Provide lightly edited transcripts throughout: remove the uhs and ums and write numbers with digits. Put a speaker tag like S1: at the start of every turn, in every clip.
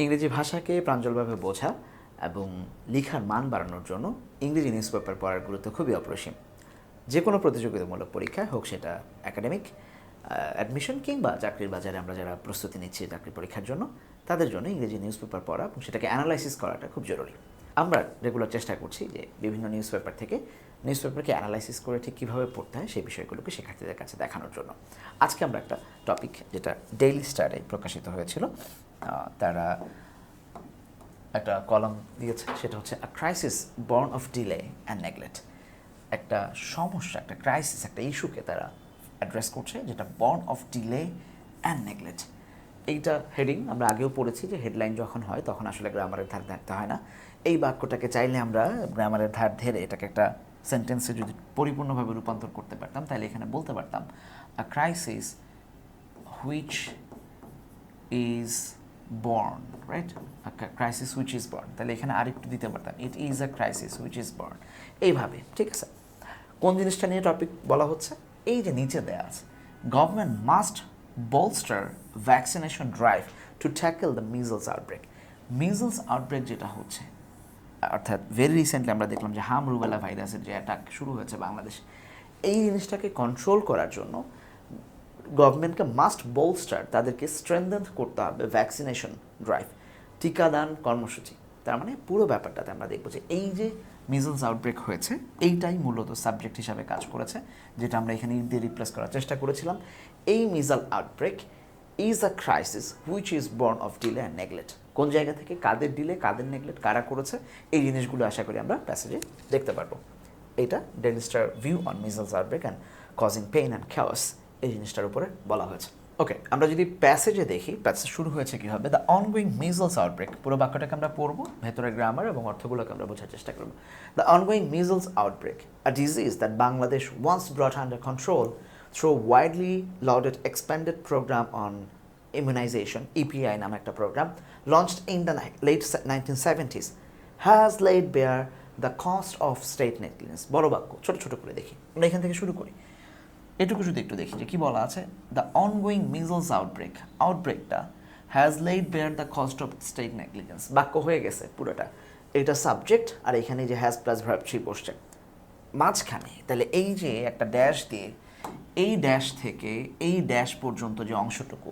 S1: ইংরেজি ভাষাকে প্রাঞ্জলভাবে বোঝা এবং লেখার মান বাড়ানোর জন্য ইংরেজি নিউজ পেপার পড়ার গুরুত্ব খুবই অপরিসীম। যে কোনো প্রতিযোগিতামূলক পরীক্ষা হোক সেটা একাডেমিক অ্যাডমিশন কিংবা চাকরির বাজারে আমরা যারা প্রস্তুতি নিচ্ছি চাকরির পরীক্ষার জন্য, তাদের জন্য ইংরেজি নিউজ পেপার পড়া এবং সেটাকে অ্যানালাইসিস করাটা খুব জরুরি। আমরা রেগুলার চেষ্টা করছি যে বিভিন্ন নিউজ পেপার থেকে নিউজ পেপারকে অ্যানালাইসিস করে ঠিক কীভাবে পড়তে হয় সেই বিষয়গুলোকে শিক্ষার্থীদের কাছে দেখানোর জন্য আজকে আমরা একটা টপিক যেটা ডেইলি স্টারে প্রকাশিত হয়েছিল, তারা একটা কলাম দিয়েছে, সেটা হচ্ছে a crisis born of delay and neglect. একটা সমস্যা, একটা ক্রাইসিস, একটা ইস্যুকে তারা অ্যাড্রেস করছে যেটা born of delay and neglect. এইটা হেডিং আমরা আগেও পড়েছি যে হেডলাইন যখন হয় তখন আসলে গ্রামারের ধার ধারতে হয় না। এই বাক্যটাকে চাইলে আমরা গ্রামারের ধার ধরে এটাকে একটা সেন্টেন্সে যদি পরিপূর্ণভাবে রূপান্তর করতে পারতাম তাহলে এখানে বলতে পারতাম a crisis which is born, right? A crisis which is born. তাহলে এখানে আরেকটু দিতে পারতাম, it is a crisis which is born. এইভাবে, ঠিক আছে। কোন জিনিসটা নিয়ে টপিক বলা হচ্ছে? এই যে নিচে দেয়া আছে, government must bolster vaccination drive two tackle the measles outbreak. Measles outbreak যেটা হচ্ছে, অর্থাৎ ভেরি রিসেন্টলি আমরা দেখলাম যে হাম রুবেলা ভাইরাসের যে অ্যাটাক শুরু হয়েছে বাংলাদেশে, এই জিনিসটাকে কন্ট্রোল করার জন্য গভর্নমেন্টকে মাস্ট বোলস্টার, তাদেরকে স্ট্রেংথেন করতে হবে ভ্যাকসিনেশন ড্রাইভ, টিকাদান কর্মসূচি। তার মানে পুরো ব্যাপারটাতে আমরা দেখব যে এই যে মিজলস আউটব্রেক হয়েছে এইটাই মূলত সাবজেক্ট হিসাবে কাজ করেছে, যেটা আমরা এখানে দিয়ে রিপ্লেস করার চেষ্টা করেছিলাম। এই measles outbreak is a crisis which is born of delay and neglect. কোন জায়গা থেকে কাদের ডিলে, কাদের নেগলেক্ট, কারা করেছে, এই জিনিসগুলো আশা করি আমরা প্যাসেজে দেখতে পারবো। এটা Daily Star view on measles outbreak and causing pain and খেওয়াস, এই জিনিসটার উপরে বলা হয়েছে। ওকে, আমরা যদি প্যাসেজে দেখি, প্যাসেজ শুরু হয়েছে কীভাবে, দ্য অনগোয়িং মিজলস আউটব্রেক। পুরো বাক্যটাকে আমরা পড়বো, ভেতরে গ্রামার এবং অর্থগুলোকে আমরা বোঝার চেষ্টা করবো। The ongoing measles outbreak, a disease that Bangladesh once brought under control through widely lauded expanded program on immunization, EPI নামে একটা program, launched in the late 1970s, has laid bare the cost of state negligence। বড় বাক্য, ছোট ছোট করে দেখি, আমরা এখান থেকে শুরু করি। এটুকু যদি একটু দেখি যে কী বলা আছে, দ্য অনগোয়িং মিজলস আউটব্রেক, আউটব্রেকটা has laid bare the cost of state negligence. বাক্য হয়ে গেছে পুরোটা, এটা সাবজেক্ট আর এখানে যে হ্যাজ প্লাস ভার্ব থ্রি বসছে মাঝখানে। তাহলে এই যে একটা ড্যাশ দিয়ে এই ড্যাশ থেকে এই ড্যাশ পর্যন্ত যে অংশটুকু,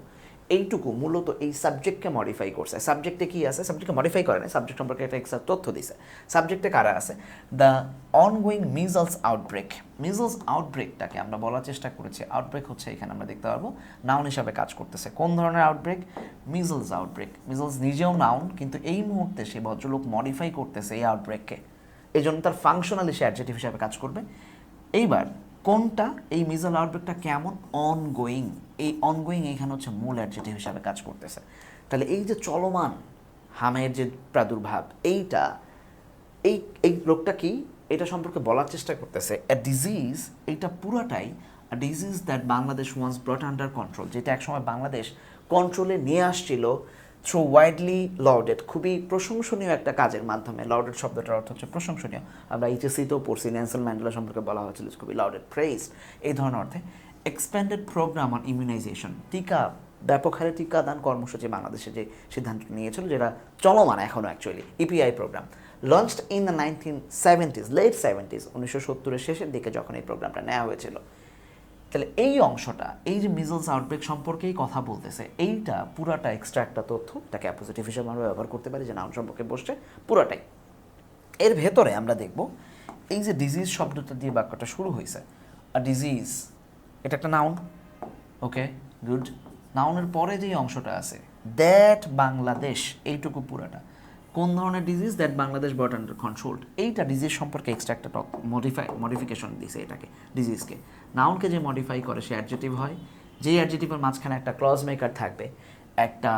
S1: এইটুকু মূলত এই সাবজেক্টকে মডিফাই করছে। সাবজেক্টে কি আছে? সাবজেক্টকে মডিফাই করে না, সাবজেক্ট সম্পর্কে একটা এক্সট্রা তথ্য দিছে। সাবজেক্টে কারা আছে? The ongoing measles outbreak. Measles আউটব্রেকটাকে আমরা বলার চেষ্টা করেছি, আউটব্রেক হচ্ছে এখানে আমরা দেখতে পারবো নাউন হিসাবে কাজ করতেছে। কোন ধরনের আউটব্রেক? Measles outbreak. মিজলস নিজেও নাউন, কিন্তু এই মুহূর্তে সে ভদ্রলোক মডিফাই করতেছে এই আউটব্রেককে, এই জন্য তার ফাংশনালি সে অ্যাডজেক্টিভ হিসাবে কাজ করবে। এইবার কোনটা, এই মিজল আউটব্রেকটা কেমন? অনগোয়িং। এই অনগোয়িং এখানে হচ্ছে মূল অ্যাডজেক্টিভ হিসাবে কাজ করতেছে। তাহলে এই যে চলমান হামের যে প্রাদুর্ভাব, এইটা এই এই রোগটা কি, এটা সম্পর্কে বলার চেষ্টা করতেছে। এ ডিজিজ, এইটা পুরাটাই a disease that Bangladesh once brought under control, যেটা একসময় বাংলাদেশ কন্ট্রোলে নিয়ে আসছিল থ্রু ওয়াইডলি লাউডেড, খুবই প্রশংসনীয় একটা কাজের মাধ্যমে। লাউডেড শব্দটার অর্থ হচ্ছে প্রশংসনীয়। আমরা এইচএসসিতেও পড়ছি, নেলসন ম্যান্ডেলা সম্পর্কে বলা হয়েছিল খুবই লাউডেড, প্রেইজ, এই ধরনের অর্থে। এক্সপ্যান্ডেড প্রোগ্রাম অন ইমিউনাইজেশন, টিকা, ব্যাপক হারে টিকাদান কর্মসূচি বাংলাদেশে যে সিদ্ধান্ত নিয়েছিল, যেটা চলমান এখনও actually, EPI program, launched in the 1970s, late 70s, 1970-এর শেষের দিকে যখন এই প্রোগ্রামটা নেওয়া হয়েছিল। তাহলে এই অংশটা, এই যে মিজলস আউটব্রেক সম্পর্কেই কথা বলতেছে, এইটা পুরাটা এক্সট্রা একটা তথ্য, তাকে অ্যাপোজিটিভ হিসেবে আমরা ব্যবহার করতে পারি, যে নাউন সম্পর্কে বসছে পুরাটাই। এর ভেতরে আমরা দেখব এই যে ডিজিজ শব্দটা দিয়ে বাক্যটা শুরু হয়েছে, আর ডিজিজ এটা একটা নাউন, ওকে গুড। নাউনের পরে যেই অংশটা আছে দ্যাট বাংলাদেশ, এইটুকু পুরাটা কোন ধরনের disease? That Bangladesh ব্রট under controlled. এইটা ডিজিজ সম্পর্কে এক্সট্রা একটা মডিফিকেশন দিছে এটাকে, ডিজিজকে। নাউনকে যে মডিফাই করে সে অ্যাডজেটিভ হয়, যেই অ্যাডজেটিভের মাঝখানে একটা ক্লজ মেকার থাকবে, একটা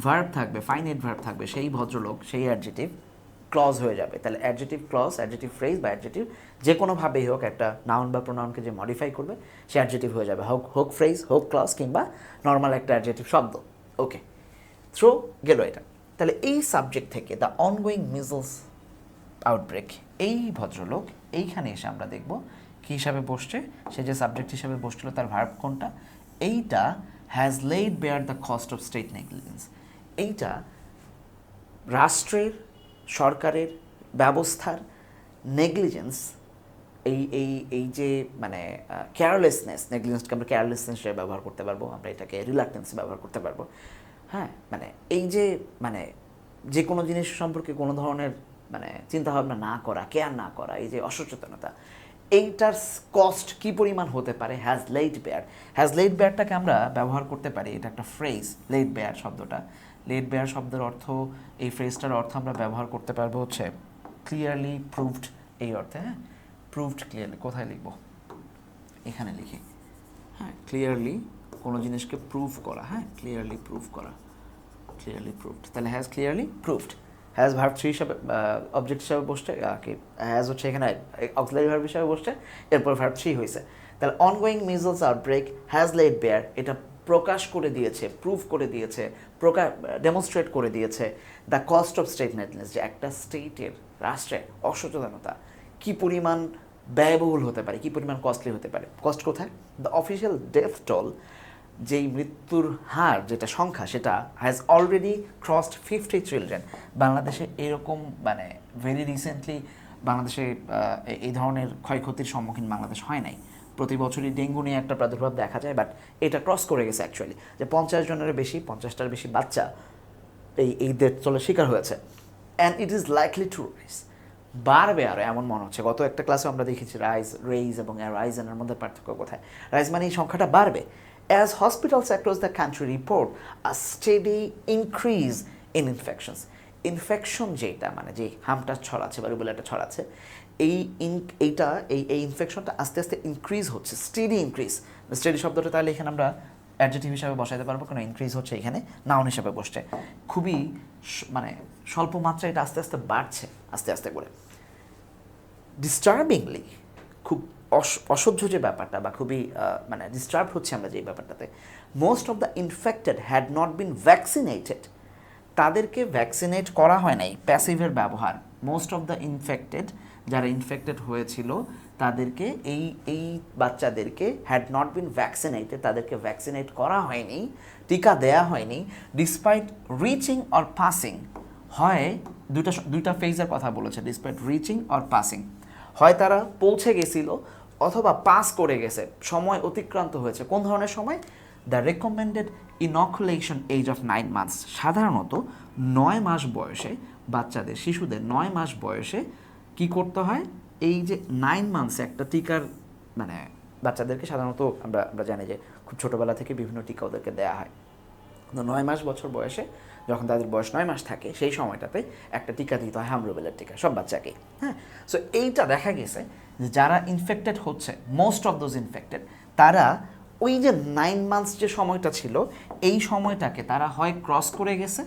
S1: ভার্ব থাকবে, ফাইনাইট ভার্ব থাকবে, সেই ভদ্রলোক, সেই অ্যাডজেটিভ ক্লজ হয়ে যাবে। তাহলে অ্যাডজেটিভ ক্লজ, অ্যাডজেটিভ ফ্রেজ বা অ্যাডজেটিভ যে কোনোভাবেই হোক, একটা নাউন বা প্রোনাউনকে যে মডিফাই করবে সে অ্যাডজেটিভ হয়ে যাবে, হোক ফ্রেজ, হোক ক্লজ, কিংবা নর্মাল একটা অ্যাডজেটিভ শব্দ। ওকে, থ্রো গেল এটা। তাহলে এই সাবজেক্ট থেকে দ্য অনগোয়িং মিজলস আউটব্রেক, এই ভদ্রলোক এইখানে এসে আমরা দেখব কী হিসাবে বসছে, সে যে সাবজেক্ট হিসাবে বসছিল তার ভার্ব কোনটা? এইটা has laid bare the cost of state negligence. এইটা রাষ্ট্রের, সরকারের ব্যবস্থার নেগলিজেন্স, এই যে মানে নেগলিজেন্সকে আমরা কেয়ারলেসনেস হিসেবে ব্যবহার করতে পারবো, আমরা এটাকে রিলাক্টেন্স ব্যবহার করতে পারবো। হ্যাঁ, মানে এই যে মানে যে কোনো জিনিস সম্পর্কে কোনো ধরনের মানে চিন্তাভাবনা না করা, কেয়ার না করা, এই যে অসচেতনতা, এইটার কস্ট কী পরিমাণ হতে পারে হ্যাজ লেইড বেয়ারটাকে আমরা ব্যবহার করতে পারি। এটা একটা ফ্রেজ, লেইড বেয়ার শব্দটা। লেইড বেয়ার শব্দের অর্থ, এই ফ্রেজটার অর্থ আমরা ব্যবহার করতে পারবো হচ্ছে ক্লিয়ারলি প্রুভড, এই অর্থে। হ্যাঁ, প্রুভড ক্লিয়ারলি কোথায় লিখব? এখানে লিখি। হ্যাঁ, ক্লিয়ারলি কোনো জিনিসকে প্রুভ করা। হ্যাঁ, ক্লিয়ারলি প্রুভ করা, ক্লিয়ারলি প্রুভড। তাহলে has clearly proved, has verb 3 হিসাবে অবজেক্ট হিসাবে বসছে, কি হ্যাজ হচ্ছে এখানে অক্সিলারি ভার্ব হিসাবে বসছে, এরপর ভার্ব 3 হয়েছে। তাহলে ongoing measles outbreak has led bare, এটা প্রকাশ করে দিয়েছে, প্রুভ করে দিয়েছে, ডেমনস্ট্রেট করে দিয়েছে the cost of state negligence, যে একটা স্টেটের, রাষ্ট্রের অসচেতনতা কী পরিমাণ ব্যয়বহুল হতে পারে, কী পরিমাণ কস্টলি হতে পারে। কস্ট কোথায়? দ্য অফিসিয়াল ডেথ টোল, যেই মৃত্যুর হার, যেটা সংখ্যা, সেটা হ্যাজ অলরেডি ক্রসড 50 চিলড্রেন। বাংলাদেশে এরকম মানে ভেরি রিসেন্টলি বাংলাদেশে এই ধরনের ক্ষয়ক্ষতির সম্মুখীন বাংলাদেশ হয় নাই। প্রতি বছরই ডেঙ্গু নিয়ে একটা প্রাদুর্ভাব দেখা যায়, বাট এটা ক্রস করে গেছে অ্যাকচুয়ালি, যে 50 জনের বেশি, 50টার বেশি বাচ্চা এই ডেথ টোলের শিকার হয়েছে। And it is likely to rise, বাড়বে আরও এমন মনে হচ্ছে। গত একটা ক্লাসে আমরা দেখেছি রেইজ এবং রাইজেনের মধ্যে পার্থক্য কোথায়। রাইজ মানে এই সংখ্যাটা বাড়বে। As hospitals across the country report a steady increase in infections. Infection যেটা মানে যে হামটা ছড়াচ্ছে বা রুবেলাটা ছড়াচ্ছে, এই ইনফেকশনটা আস্তে আস্তে ইনক্রিজ হচ্ছে, স্টেডি ইনক্রিজ। স্টেডি শব্দটা তাহলে এখানে আমরা অ্যাডজেক্টিভ হিসাবে বসাইতে পারবো, কারণ ইনক্রিজ হচ্ছে এখানে নাউন হিসাবে বসছে। খুবই মানে স্বল্প মাত্রায় এটা আস্তে আস্তে বাড়ছে, আস্তে আস্তে করে। ডিস্টার্বিংলি, খুব অসহ্য যে ব্যাপারটা, বা খুবই মানে ডিস্টার্ব হচ্ছে আমরা যে ব্যাপারটাতে, most of the infected had not been vaccinated, তাদেরকে ভ্যাকসিনেট করা হয় নাই, প্যাসিভের ব্যবহার। মোস্ট অফ দ্য ইনফেক্টেড, যারা ইনফেক্টেড হয়েছিল তাদেরকে, এই বাচ্চাদেরকে হ্যাড নট বিন ভ্যাকসিনেটেড, তাদেরকে ভ্যাকসিনেট করা হয়নি, টিকা দেয়া হয়নি, ডিসপাইট রিচিং অর পাসিং। হয় দুইটা ফেজের কথা বলেছে, ডিসপাইট রিচিং অর পাসিং, হয় তারা পৌঁছে গেছিল অথবা পাস করে গেছে, সময় অতিক্রান্ত হয়েছে। কোন ধরনের সময়? The recommended inoculation age of 9 months. সাধারণত 9 মাস বয়সে বাচ্চাদের, শিশুদের 9 মাস বয়সে কি করতে হয়? এই যে 9 মান্থসে একটা টিকার মানে বাচ্চাদেরকে সাধারণত আমরা জানি যে খুব ছোটোবেলা থেকে বিভিন্ন টিকা ওদেরকে দেওয়া হয়। 9 মাস বছর বয়সে, যখন তাদের বয়স 9 মাস থাকে, সেই সময়টাতে একটা টিকা দিতে হয়, হামরুবেলার টিকা, সব বাচ্চাকে। হ্যাঁ, সো এইটা দেখা গেছে যে যারা ইনফেক্টেড হচ্ছে, মোস্ট অফ দোজ ইনফেক্টেড, তারা ওই যে 9 মান্থস যে সময়টা ছিল, এই সময়টাকে তারা হয় ক্রস করে গেছে,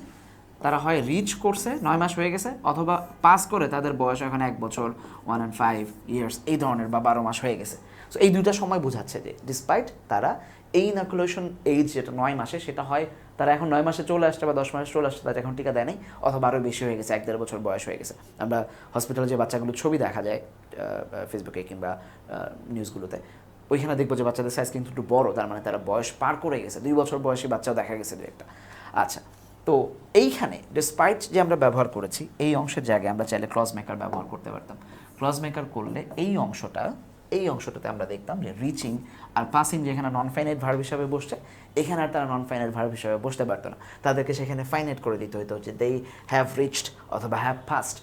S1: তারা হয় রিচ করছে, 9 মাস হয়ে গেছে, অথবা পাস করে তাদের বয়স এখন 1 বছর, 1 and 5 years এই ধরনের, বা 12 মাস হয়ে গেছে। সো এই দুইটা সময় বোঝাচ্ছে যে ডিসপাইট তারা এই ইনকুলেশন এজ যেটা 9 মাসে, সেটা হয় তারা এখন 9 মাসে চলে আসছে বা 10 মাসে চলে আসছে, তাদের এখন টিকা দেয় নাই, অথবা আরও বেশি হয়ে গেছে, 1-1.5 বছর বয়স হয়ে গেছে। আমরা হসপিটালে যে বাচ্চাগুলোর ছবি দেখা যায় ফেসবুকে কিংবা নিউজগুলোতে, ওইখানে দেখবো যে বাচ্চাদের সাইজ কিন্তু একটু বড়, তার মানে তারা বয়স পার করে গেছে, 2 বছর বয়সী বাচ্চাও দেখা গেছে 2-1টা। আচ্ছা, তো এইখানে ডিসপাইট যে আমরা ব্যবহার করেছি, এই অংশের জায়গায় আমরা চাইলে ক্লজ মেকার ব্যবহার করতে পারতাম। ক্লজ মেকার করলে এই অংশটাতে আমরা দেখতাম যে রিচিং আর পাসিং যেখানে নন ফাইনাইট ভার্ব হিসাবে বসছে, এখানে আর তারা নন ফাইনাইট ভার্ব হিসাবে বসতে পারতো না, তাদেরকে সেখানে ফাইনাইট করে দিতে হতো, যে দে হ্যাভ রিচড অথবা হ্যাভ পাস্ট।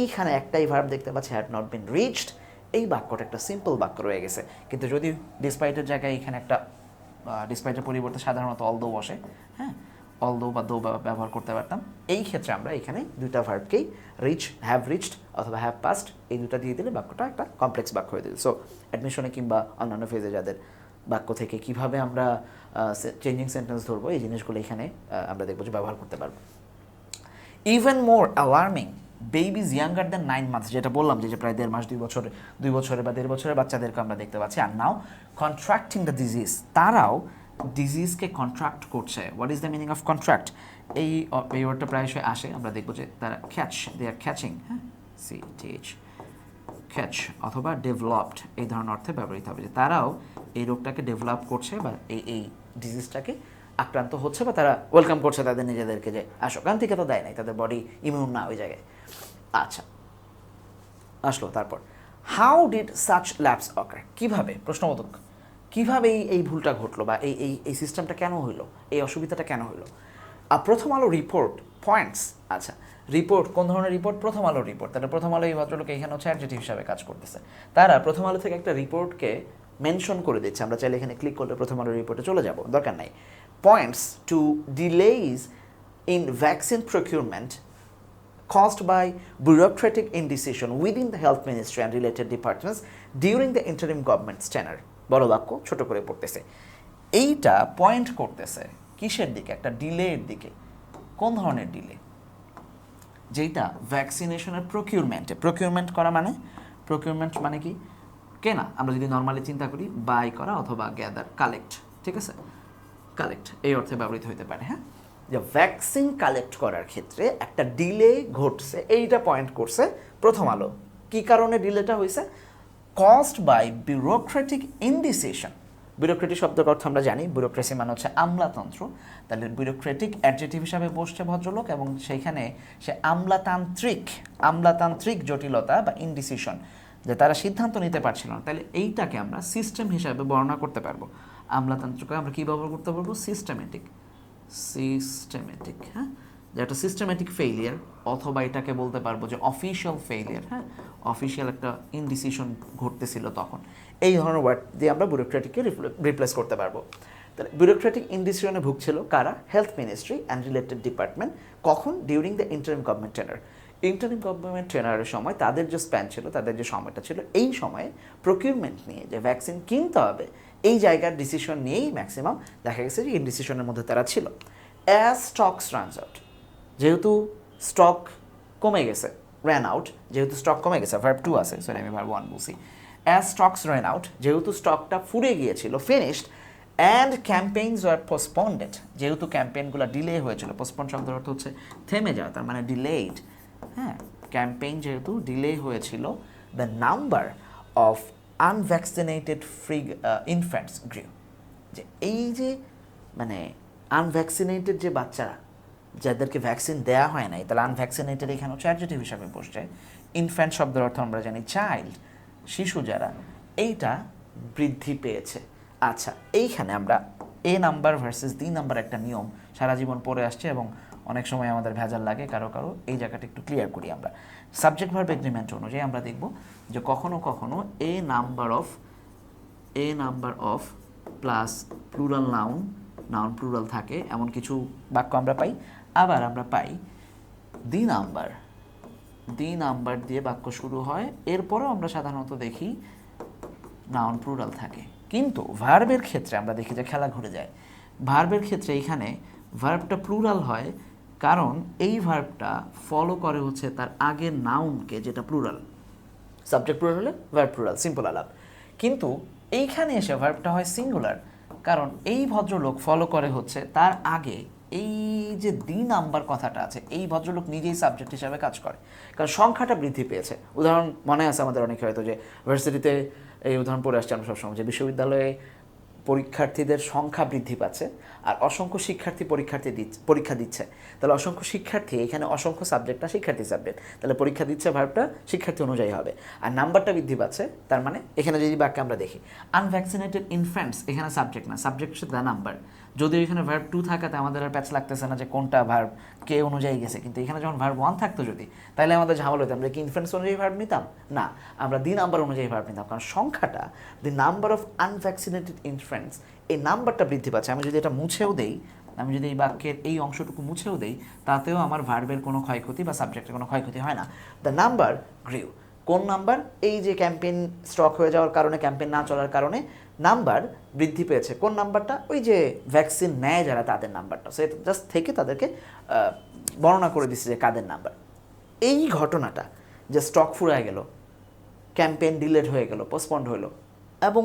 S1: এইখানে একটাই ভার্ব দেখতে পাচ্ছি, হ্যাড নট বিন রিচড। এই বাক্যটা একটা সিম্পল বাক্য রয়ে গেছে, কিন্তু যদি ডিসপাইটের জায়গায় এখানে একটা ডিসপাইটের পরিবর্তে সাধারণত অলদো বসে, হ্যাঁ, অলদো বা দো ব্যবহার করতে পারতাম। এই ক্ষেত্রে আমরা এখানে দুইটা ভার্বকেই রিচ, হ্যাভ রিচড অথবা হ্যাভ পাস্ট, এই দুটা দিয়ে দিলে বাক্যটা একটা কমপ্লেক্স বাক্য হয়ে দিল। সো অ্যাডমিশনে কিংবা অন্যান্য ফেজে যাদের বাক্য থেকে কিভাবে আমরা চেঞ্জিং সেন্টেন্স ধরবো, এই জিনিসগুলো এখানে আমরা দেখবো যে ব্যবহার করতে পারবো। Even more alarming, babies younger than 9 months, যেটা বললাম যে প্রায় 1.5 মাস, 2 বছরে বা 1.5 বছরের বাচ্চাদেরকে আমরা দেখতে পাচ্ছি। আর নাও কন্ট্রাক্টিং দ্য ডিজিজ, তারাও ডিজিজকে কন্ট্রাক্ট করছে। What is the meaning of contract? এই ওয়ার্ডটা প্রায়শই আসে, আমরা দেখবো যে তারা দে আর ক্যাচিং, হ্যাঁ, CTH, ক্যাচ অথবা ডেভেলপড, এই ধরনের অর্থে ব্যবহৃত হবে, যে তারাও এই রোগটাকে ডেভেলপ করছে বা এই ডিজিজটাকে আক্রান্ত হচ্ছে বা তারা ওয়েলকাম করছে তাদের নিজেদেরকে যে আসো, কারণ টিকা তো দেয় নাই, তাদের বডি ইমিউন না ওই জায়গায়। আচ্ছা, আসলো তারপর হাউ ডিড সাচ ল্যাপস অকার, কীভাবে, প্রশ্নবোধক, কীভাবে এই ভুলটা ঘটলো বা এই সিস্টেমটা কেন হইলো, এই অসুবিধাটা কেন হইলো। প্রথম আলো রিপোর্ট পয়েন্টস, আচ্ছা রিপোর্ট কোন ধরনের রিপোর্ট, প্রথম আলো রিপোর্ট, তাহলে প্রথম আলো এই ভদ্রলোক এখানে হচ্ছে অ্যাডজেক্টিভ হিসাবে কাজ করতেছে, তারা প্রথম আলো থেকে একটা রিপোর্টকে মেনশন করে দিচ্ছে, আমরা চাইলে এখানে ক্লিক করলে প্রথম আলো রিপোর্টে চলে যাব, দরকার নাই। Points to delays in vaccine procurement caused by bureaucratic indecision within the health ministry and related departments during the interim government's tenure. বড় বাক্য ছোট করে পড়তেছে, এইটা পয়েন্ট করতেছে কিসের দিকে, একটা ডিলের দিকে। কোন ধরনের ডিলে, যেটা ভ্যাকসিনেশনের প্রকিউরমেন্ট করা, মানে প্রকিউরমেন্ট মানে কি, কেনা, আমরা যদি নর্মালি চিন্তা করি বাই করা অথবা গ্যাদার, কালেক্ট, ঠিক আছে, কালেক্ট এই অর্থে ব্যবহৃত হতে পারে। হ্যাঁ, যে ভ্যাকসিন কালেক্ট করার ক্ষেত্রে একটা ডিলে ঘটছে, এইটা পয়েন্ট করছে প্রথম আলো। কী কারণে ডিলেটা হয়েছে, caused by bureaucratic indecision. Bureaucratic শব্দের অর্থ আমরা জানি, বিউরোক্রেসি মানে হচ্ছে আমলাতন্ত্র, তাহলে বিউরোক্রেটিক অ্যাডজেক্টিভ হিসাবে বসছে ভদ্রলোক, এবং সেইখানে সে আমলাতান্ত্রিক জটিলতা বা ইনডিসিশন, যে তারা সিদ্ধান্ত নিতে পারছিল না, তাহলে এইটাকে আমরা সিস্টেম হিসাবে বর্ণনা করতে পারবো। আমলাতন্ত্রকে আমরা কী ব্যবহার করতে পারবো, সিস্টেমেটিক, হ্যাঁ, যে একটা সিস্টেমেটিক ফেইলিয়ার, অথবা এটাকে বলতে পারবো যে অফিশিয়াল ফেইলিয়ার, হ্যাঁ, অফিশিয়াল একটা ইনডিসিশন ঘটতেছিল তখন, এই ধরনের ওয়ার্ড দিয়ে আমরা বিউরোক্রেটিককে রিপ্লেস করতে পারবো। তাহলে বিউরোক্রেটিক ইনডিসিশনে ভুগছিল কারা, health ministry and related department, কখন, during the interim government tenure, interim government টেনারের সময় তাদের যে স্প্যান ছিল, তাদের যে সময়টা ছিল, এই সময়ে প্রকিউরমেন্ট নিয়ে যে ভ্যাকসিন কিনতে হবে এই জায়গার ডিসিশন নিয়েই ম্যাক্সিমাম দেখা গেছে যে ইনডিসিশনের মধ্যে তারা ছিল। অ্যাজ স্টকস রানস আউট, যেহেতু স্টক কমে গেছে, র্যান আউট, যেহেতু স্টক কমে গেছে, ভার্ব 2 আছে, সরি আমি ভার্ব 1 বলছি। অ্যাজ স্টকস র্যান আউট, যেহেতু স্টকটা ফুরিয়ে গিয়েছিল, finished, and campaigns were postponed, যেহেতু ক্যাম্পেইনগুলো ডিলে হয়েছিল, পোস্টপন্ড শব্দের অর্থ হচ্ছে থেমে যাওয়া, তার মানে ডিলেড, হ্যাঁ, ক্যাম্পেইন যেহেতু ডিলে হয়েছিল, the number of unvaccinated infants গ্রিউ, যে এই যে মানে আনভ্যাকসিনেটেড যে বাচ্চারা, যাদেরকে ভ্যাকসিন দেওয়া হয় নাই, তাহলে আনভ্যাকসিনেটেড এখানে হচ্ছে অ্যাডজেক্টিভ হিসাবে বসছে। ইনফ্যান্ট শব্দের অর্থ আমরা জানি চাইল্ড, শিশু যারা, এইটা বৃদ্ধি পেয়েছে। আচ্ছা, এইখানে আমরা এ নাম্বার ভার্সেস ডি নাম্বার একটা নিয়ম সারা জীবন পড়ে আসছে এবং অনেক সময় আমাদের ভেজাল লাগে কারো এই জায়গাটা একটু ক্লিয়ার করি আমরা। সাবজেক্ট ভার্ব এগ্রিমেন্ট অনুযায়ী আমরা দেখব যে কখনো কখনো a number of plus plural noun plural থাকে এমন কিছু বাক্য আমরা পাই, আবার আমরা পাই দি নাম্বার দিয়ে বাক্য শুরু হয়, এরপরেও আমরা সাধারণত দেখি নাউন প্লুরাল থাকে। কিন্তু ভার্বের ক্ষেত্রে আমরা দেখি যে খেলা ঘুরে যায়। ভার্বের ক্ষেত্রে এইখানে ভার্বটা প্লুরাল হয় কারণ এই ভার্বটা ফলো করে হচ্ছে তার আগের নাউনকে, যেটা প্লুরাল। সাবজেক্ট প্লুরাল হলে ভার্ব প্লুরাল, সিম্পল আলাপ। কিন্তু এইখানে এসে ভার্বটা হয় সিঙ্গুলার কারণ এই ভদ্রলোক ফলো করে হচ্ছে তার আগে এই যে দি নাম্বার কথাটা আছে, এই ভদ্রলোক নিজেই সাবজেক্ট হিসাবে কাজ করে, কারণ সংখ্যাটা বৃদ্ধি পেয়েছে। উদাহরণ মনে আছে আমাদের অনেকে হয়তো যে ভার্সিটিতে এই উদাহরণ পড়ে আসছে আমরা সবসময়, যে বিশ্ববিদ্যালয়ে পরীক্ষার্থীদের সংখ্যা বৃদ্ধি পাচ্ছে আর অসংখ্য শিক্ষার্থী পরীক্ষা দিচ্ছে, তাহলে অসংখ্য শিক্ষার্থী, এখানে অসংখ্য সাবজেক্টটা শিক্ষার্থী সাবজেক্ট, তাহলে পরীক্ষা দিচ্ছে ভার্বটা শিক্ষার্থী অনুযায়ী হবে, আর নাম্বারটা বৃদ্ধি পাচ্ছে, তার মানে এখানে যদি বাক্যে আমরা দেখি আনভ্যাকসিনেটেড ইনফ্যান্টস, এখানে সাবজেক্ট না, সাবজেক্ট হচ্ছে দ্য নাম্বার। যদিও এখানে ভার্ব 2 থাকাতে আমাদের আর প্যাচ লাগতেছে না যে কোনটা ভার্ব কে অনুযায়ী গেছে, কিন্তু এখানে যখন ভার্ব 1 থাকতো যদি, তাহলে আমাদের ঝামেলা হতো, আমরা কি ইনফ্যান্টস অনুযায়ী ভার্ব নিতাম না, আমরা দি নাম্বার অনুযায়ী ভার্ব নিতাম, কারণ সংখ্যাটা the number of unvaccinated infants, এই নাম্বারটা বৃদ্ধি পাচ্ছে। আমি যদি এটা মুছেও দেই, আমি যদি এই বাক্যের এই অংশটুকু মুছেও দেই, তাতেও আমার ভার্বের কোনো ক্ষয়ক্ষতি বা সাবজেক্টের কোনো ক্ষয়ক্ষতি হয় না। দ্য নাম্বার গ্রিউ, কোন নাম্বার, এই যে ক্যাম্পেইন স্টক হয়ে যাওয়ার কারণে, ক্যাম্পেইন না চলার কারণে নাম্বার বৃদ্ধি পেয়েছে। কোন নাম্বারটা, ওই যে ভ্যাকসিন নেয় যারা তাদের নাম্বারটা, সো এটা জাস্ট থেকে তাদেরকে বর্ণনা করে দিচ্ছে যে কাদের নাম্বার। এই ঘটনাটা যে স্টক ফুরায় গেল, ক্যাম্পেইন ডিলেড হয়ে গেল, পোস্টপন্ড হলো এবং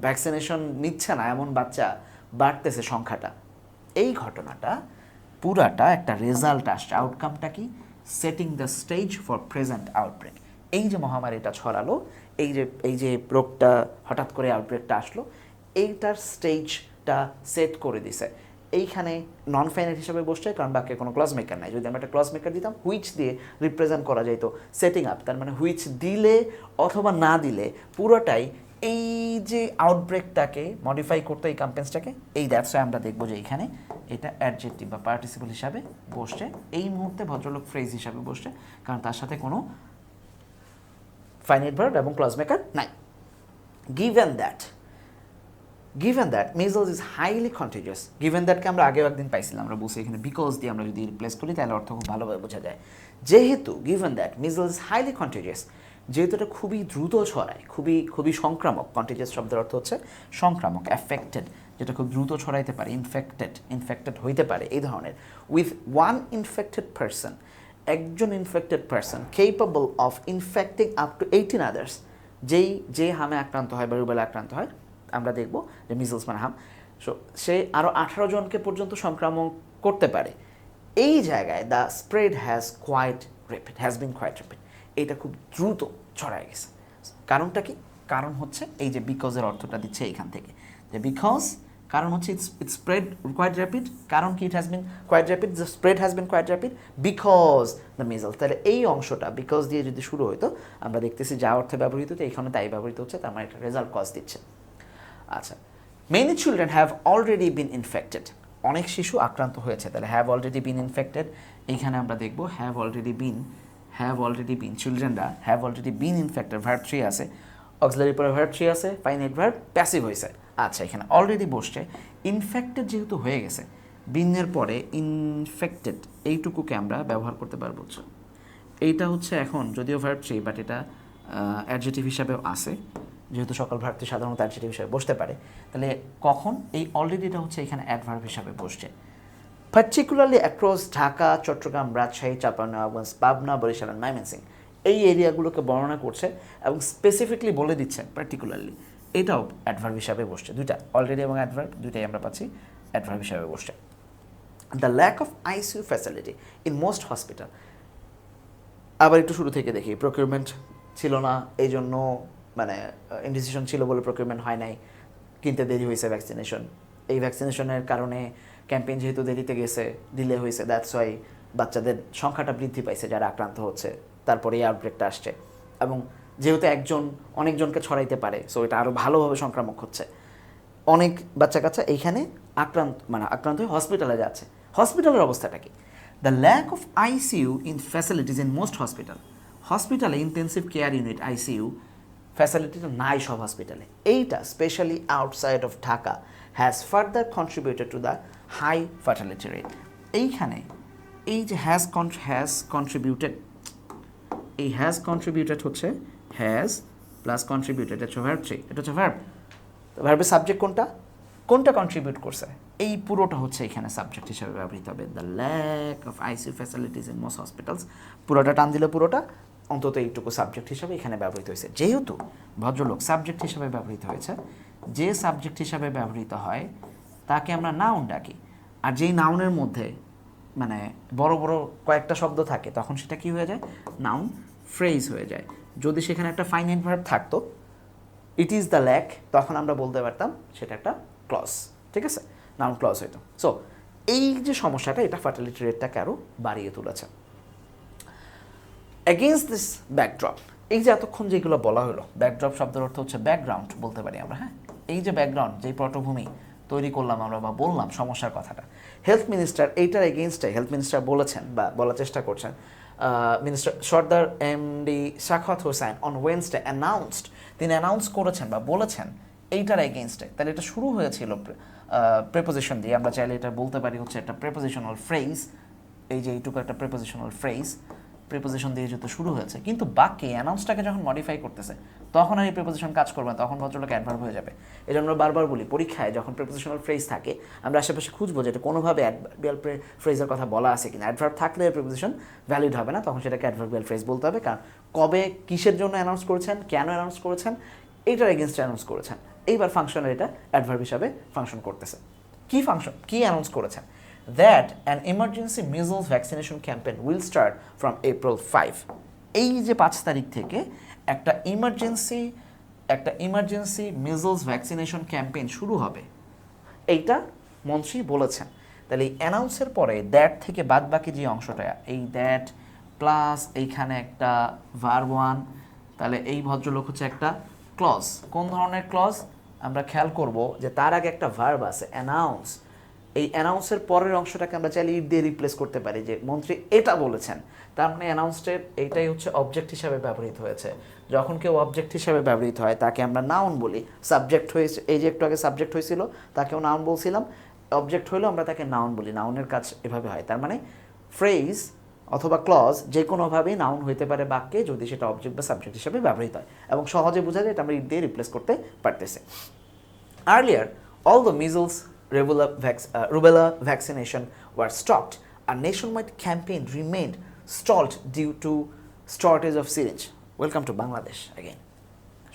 S1: ভ্যাকসিনেশন নিচ্ছে না এমন বাচ্চা বাড়তেছে সংখ্যাটা, এই ঘটনাটা পুরাটা একটা রেজাল্ট আসছে। আউটকামটা কি, setting the stage for present outbreak. এই যে মহামারীটা ছড়ালো, এই যে রোগটা হঠাৎ করে আউটব্রেকটা আসলো, এইটার স্টেজটা সেট করে দিছে। এইখানে নন ফাইনাইট হিসাবে বসছে, কারণ বাক্যে কোনো ক্লজ মেকার নাই। যদি আমরা একটা ক্লজ মেকার দিতাম, হুইচ দিয়ে রিপ্রেজেন্ট করা যেত সেটিং আপ, তার মানে হুইচ দিলে অথবা না দিলে পুরোটাই এই যে আউটব্রেকটাকে মডিফাই করতো, এই কম্পেন্সটাকে, এই দ্যাটস আমরা দেখবো যে এইখানে এটা অ্যাডজেক্টিভ বা পার্টিসিপল হিসাবে বসছে, এই মুহূর্তে ভদ্রলোক ফ্রেজ হিসাবে বসছে, কারণ তার সাথে কোনো ফাইনাইট ভার্ব এবং ক্লজ মেকার নাই। Given that measles is highly contagious, given that কে আমরা আগেও একদিন পাইছিলাম, আমরা বলছি এখানে বিকজ দিয়ে আমরা যদি রিপ্লেস করি তাহলে অর্থ খুব ভালোভাবে বোঝা যায়। যেহেতু given that measles is highly contagious, যেহেতু এটা খুবই দ্রুত ছড়ায়, খুবই সংক্রামক, কন্টেজিয়াস শব্দের অর্থ হচ্ছে সংক্রামক, অ্যাফেক্টেড, যেটা খুব দ্রুত ছড়াইতে পারে, ইনফেক্টেড হইতে পারে এই ধরনের। উইথ ওয়ান ইনফেক্টেড পারসন, একজন infected person capable of infecting up to 18 others, যে হামে আক্রান্ত হয় বা রুবেলা আক্রান্ত হয়, আমরা দেখব যে মিজলস মানে হাম, সো সে আরও 18 জনকে পর্যন্ত সংক্রামক করতে পারে। এই জায়গায় the spread has been quite rapid, এটা খুব দ্রুত ছড়ায় গেছে। কারণটা কি? কারণ হচ্ছে এই যে বিকজের অর্থটা দিচ্ছে এইখান থেকে, যে বিকজ, কারণ হচ্ছে ইটস স্প্রেড কোয়াইট র্যাপিড। কারণ কি? It has been quite rapid, the spread has been quite rapid because the measles. তাহলে এই অংশটা বিকজ দিয়ে যদি শুরু হতো, আমরা দেখতেছি যা অর্থে ব্যবহৃত হতো এখানে তাই ব্যবহৃত হচ্ছে, তার মানে একটা রেজাল্ট কজ দিচ্ছে। আচ্ছা, many children have already been infected, অনেক শিশু আক্রান্ত হয়েছে, তাহলে হ্যাভ অলরেডি বিন ইনফেক্টেড, এইখানে আমরা দেখব হ্যাভ অলরেডি বিন, চিলড্রেনরা have already been infected, verb 3 আছে, অক্সিলারি পরে ভার্ব 3 আছে, ফাইনাইট ভার্ব, প্যাসিভ হয়েছে। আচ্ছা, এখানে অলরেডি বসছে, ইনফেক্টেড যেহেতু হয়ে গেছে, বিনের পরে ইনফেক্টেড এইটুকুকে আমরা ব্যবহার করতে পারবো। এইটা হচ্ছে এখন যদিও ভার্ব 3, বাট এটা অ্যাডজেক্টিভ হিসাবেও আছে, যেহেতু সকল ভার্বটি সাধারণত অ্যাডজেক্টিভ হিসাবে বসতে পারে। তাহলে কখন এই অলরেডিটা হচ্ছে এখানে অ্যাডভার্ব হিসাবে বসছে। পার্টিকুলারলি অ্যাক্রস ঢাকা, চট্টগ্রাম, রাজশাহী, চাঁপাইনবাবগঞ্জ, পাবনা, বরিশাল, ময়মনসিংহ, এই এরিয়াগুলোকে বর্ণনা করছে এবং স্পেসিফিকলি বলে দিচ্ছে পার্টিকুলারলি, এটাও অ্যাডভার্ব হিসাবে বসছে। দুইটা অলরেডি এবং অ্যাডভার্ব দুইটাই আমরা পাচ্ছি অ্যাডভার্ব হিসাবে বসছে। The lack of ICU facility in most hospital, আবার একটু শুরু থেকে দেখি, প্রকিউরমেন্ট ছিল না, এই জন্য মানে ইনডিসিশন ছিল বলে প্রকিউরমেন্ট হয় নাই, কিনতে দেরি হয়েছে ভ্যাকসিনেশন, এই ভ্যাকসিনেশনের কারণে ক্যাম্পেইন যেহেতু দেরিতে গেছে, ডিলে হয়েছে, দ্যাটস ওয়াই বাচ্চাদের সংখ্যাটা বৃদ্ধি পাইছে যারা আক্রান্ত হচ্ছে, তারপরে এই আউটব্রেকটা আসছে, এবং যেহেতু একজন অনেকজনকে ছড়াইতে পারে, সো এটা আরও ভালোভাবে সংক্রামক হচ্ছে, অনেক বাচ্চা কাচ্চা এইখানে আক্রান্ত হয়ে হসপিটালে যাচ্ছে। হসপিটালের অবস্থাটা কি? The lack of ICU in facilities in most হসপিটালে ইন্টেন্সিভ কেয়ার ইউনিট আইসিইউ ফ্যাসিলিটিটা নাই সব হসপিটালে, এইটা specially outside of Dhaka has further contributed to the high fertility rate. এইখানে এই যে হ্যাজ কন্ট্রিবিউটেড, এই হ্যাজ কন্ট্রিবিউটেড হচ্ছে হ্যাজ প্লাস কন্ট্রিবিউটেড, এটা হচ্ছে ভার্ব 3, এটা হচ্ছে ভার্ব। ভার্বের সাবজেক্ট কোনটা কন্ট্রিবিউট করছে, এই পুরোটা হচ্ছে এখানে সাবজেক্ট হিসেবে ব্যবহৃত হবে। The lack of ICU facilities in most hospitals, পুরোটা টান দিলে পুরোটা, অন্তত এইটুকু সাবজেক্ট হিসাবে এখানে ব্যবহৃত হয়েছে। যেহেতু ভদ্রলোক সাবজেক্ট হিসাবে ব্যবহৃত হয়েছে, যে সাবজেক্ট হিসাবে ব্যবহৃত হয় তাকে আমরা নাউন ডাকি, আর যেই নাউনের মধ্যে মানে বড় বড় কয়েকটা শব্দ থাকে তখন সেটা কি হয়ে যায়? নাউন ফ্রেজ হয়ে যায়। যদি সেখানে একটা ফাইনাইট ভার্ব থাকতো, ইট ইজ দ্য ল্যাক, তখন আমরা বলতে পারতাম সেটা একটা ক্লজ, ঠিক আছে, নাউন ক্লজ হইতো। সো এই যে সমস্যাটা, এটা ফার্টিলিটি রেটটাকে আরও বাড়িয়ে তুলেছে। এগেইনস্ট দিস ব্যাকড্রপ, এই যে এতক্ষণ যেগুলো বলা হলো, ব্যাকড্রপ শব্দের অর্থ হচ্ছে ব্যাকগ্রাউন্ড বলতে পারি আমরা, হ্যাঁ, এই যে ব্যাকগ্রাউন্ড, যেই পটভূমি তৈরি করলাম আমরা বা বললাম সমস্যার কথাটা, হেলথ মিনিস্টার এইটার এগেইনস্টে হেলথ মিনিস্টার বলেছেন বা বলার চেষ্টা করছেন, minister Sardar MD Shakhawat Hossain on Wednesday announced, তিনি অ্যানাউন্স করেছেন বা বলেছেন এইটার এগেইনস্টে। তাহলে এটা শুরু হয়েছিল প্রেপোজিশন দিয়ে, আমরা চাইলে এটা বলতে পারি হচ্ছে একটা প্রেপোজিশনাল ফ্রেজ, এই যে এইটুকু একটা প্রেপোজিশনাল ফ্রেজ, প্রিপোজিশন দিয়ে যেহেতু শুরু হয়েছে, কিন্তু বাক্যে অ্যানাউন্সটাকে যখন মডিফাই করতেছে তখন আর এই প্রিপোজিশন কাজ করবে না, তখন ভদ্রলোক অ্যাডভার্ব হয়ে যাবে। এই জন্য আমরা বারবার বলি, পরীক্ষায় যখন প্রিপোজিশনাল ফ্রেজ থাকে আমরা আশেপাশে খুঁজবো যে এটা কোনোভাবে অ্যাডভার্বিয়াল ফ্রেজের কথা বলা আছে কিনা। অ্যাডভার্ব থাকলে প্রিপোজিশন ভ্যালিড হবে না, তখন সেটাকে অ্যাডভার্বিয়াল ফ্রেজ বলতে হবে, কারণ কবে কিসের জন্য অ্যানাউন্স করেছেন, কেন অ্যানাউন্স করেছেন, এইটার এগেনস্ট অ্যানাউন্স করেছেন। এইবার ফাংশনের এটা অ্যাডভার্ব হিসাবে ফাংশন করতেছে। কি অ্যানাউন্স করেছেন? That an emergency measles vaccination campaign will start from April 5. এই যে 5 তারিখ থেকে একটা ইমার্জেন্সি মিজলস ভ্যাকসিনেশন ক্যাম্পেইন শুরু হবে, এইটা মন্ত্রী বলেছেন। তাহলে এই অ্যানাউন্সের পরে দ্যাট থেকে বাদ বাকি যে অংশটা, এই দ্যাট প্লাস এইখানে একটা ভার্ব ওয়ান, তাহলে এই ভদ্রলোক হচ্ছে একটা ক্লজ। কোন ধরনের ক্লজ? আমরা খেয়াল করব যে তার আগে একটা ভার্ব আছে অ্যানাউন্স। এই অ্যানাউন্সের পরের অংশটাকে আমরা চাইলে ইট দিয়ে রিপ্লেস করতে পারি, যে মন্ত্রী এটা বলেছেন, তার মানে অ্যানাউন্সডের এইটাই হচ্ছে অবজেক্ট হিসাবে ব্যবহৃত হয়েছে। যখন কেউ অবজেক্ট হিসাবে ব্যবহৃত হয় তাকে আমরা নাউন বলি। সাবজেক্ট হয়েছে, এই যে একটু আগে সাবজেক্ট হয়েছিল তাকেও নাউন বলছিলাম, অবজেক্ট হলেও আমরা তাকে নাউন বলি। নাউনের কাজ এভাবে হয়। তার মানে ফ্রেজ অথবা ক্লজ যে কোনোভাবেই নাউন হইতে পারে বাক্যে, যদি সেটা অবজেক্ট বা সাবজেক্ট হিসাবে ব্যবহৃত হয়, এবং সহজে বোঝা যায় এটা আমরা ইট দিয়ে রিপ্লেস করতে পারতেছি। Earlier, all the measles, rubella vaccination were stopped. A nationwide campaign remained stalled due to shortage of syringe. Welcome to Bangladesh again.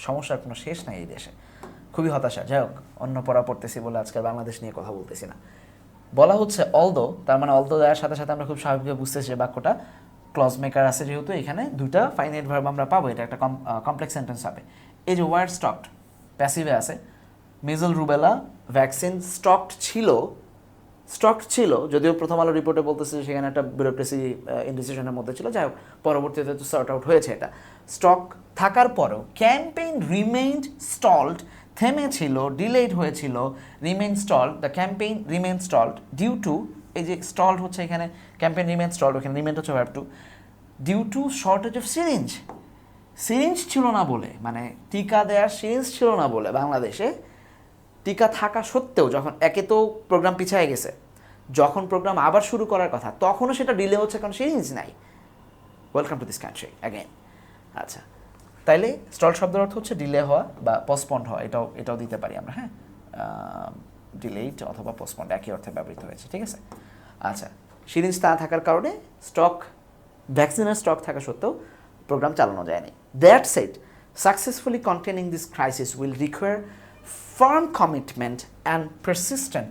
S1: সমস্যার কোনো শেষ নাই এই দেশে, খুবই হতাশা। যাই হোক, অন্য পড়া পড়তেছি বলে আজকাল বাংলাদেশ নিয়ে কথা বলতেছি না। বলা হচ্ছে অলদো, তার মানে অলদো দেওয়ার সাথে সাথে আমরা খুব স্বাভাবিকভাবে বুঝতেছি যে বাক্যটা ক্লজ মেকার আছে, যেহেতু এখানে দুইটা ফাইনাইট ভার্ব আমরা পাবো, এটা একটা কমপ্লেক্স সেন্টেন্স হবে। এই যে ওয়ার্ড স্টকড, প্যাসিভে আছে। মিজল রুবেলা ভ্যাকসিন স্টকড ছিল, যদিও প্রথম আলো রিপোর্টে বলতেছে সেখানে একটা ব্যুরোক্রেসি ইনডিসিশনের মধ্যে ছিল। যাই হোক, পরবর্তীতে তো সর্ট আউট হয়েছে এটা। স্টক থাকার পরেও ক্যাম্পেইন রিমেইনড স্টলড, থেমেছিল, ডিলেড হয়েছিল। Remain stalled, the campaign remain stalled due to, এই যে স্টলড হচ্ছে এখানে, ক্যাম্পেইন রিমেইন স্টলড, ওখানে রিমেইন হচ্ছে verb two, due to shortage of syringe. Syringe ছিল না বলে, মানে টিকা দেওয়ার সিরিঞ্জ ছিল না বলে বাংলাদেশে, টিকা থাকা সত্ত্বেও, যখন একে তো প্রোগ্রাম পিছিয়ে গেছে, যখন প্রোগ্রাম আবার শুরু করার কথা তখনও সেটা ডিলে হচ্ছে কারণ সিরিঞ্জ নাই। Welcome to this country again. আচ্ছা, তাইলে স্টল শব্দের অর্থ হচ্ছে ডিলে হওয়া বা পোস্টপন্ড হওয়া, এটাও দিতে পারি আমরা। হ্যাঁ, ডিলেড অথবা পোস্টপন্ড একই অর্থে ব্যবহৃত হয়েছে, ঠিক আছে। আচ্ছা, সিরিঞ্জ না থাকার কারণে ভ্যাকসিনের স্টক থাকা সত্ত্বেও প্রোগ্রাম চালানো যায়নি। That said, successfully containing this crisis will require firm commitment and persistent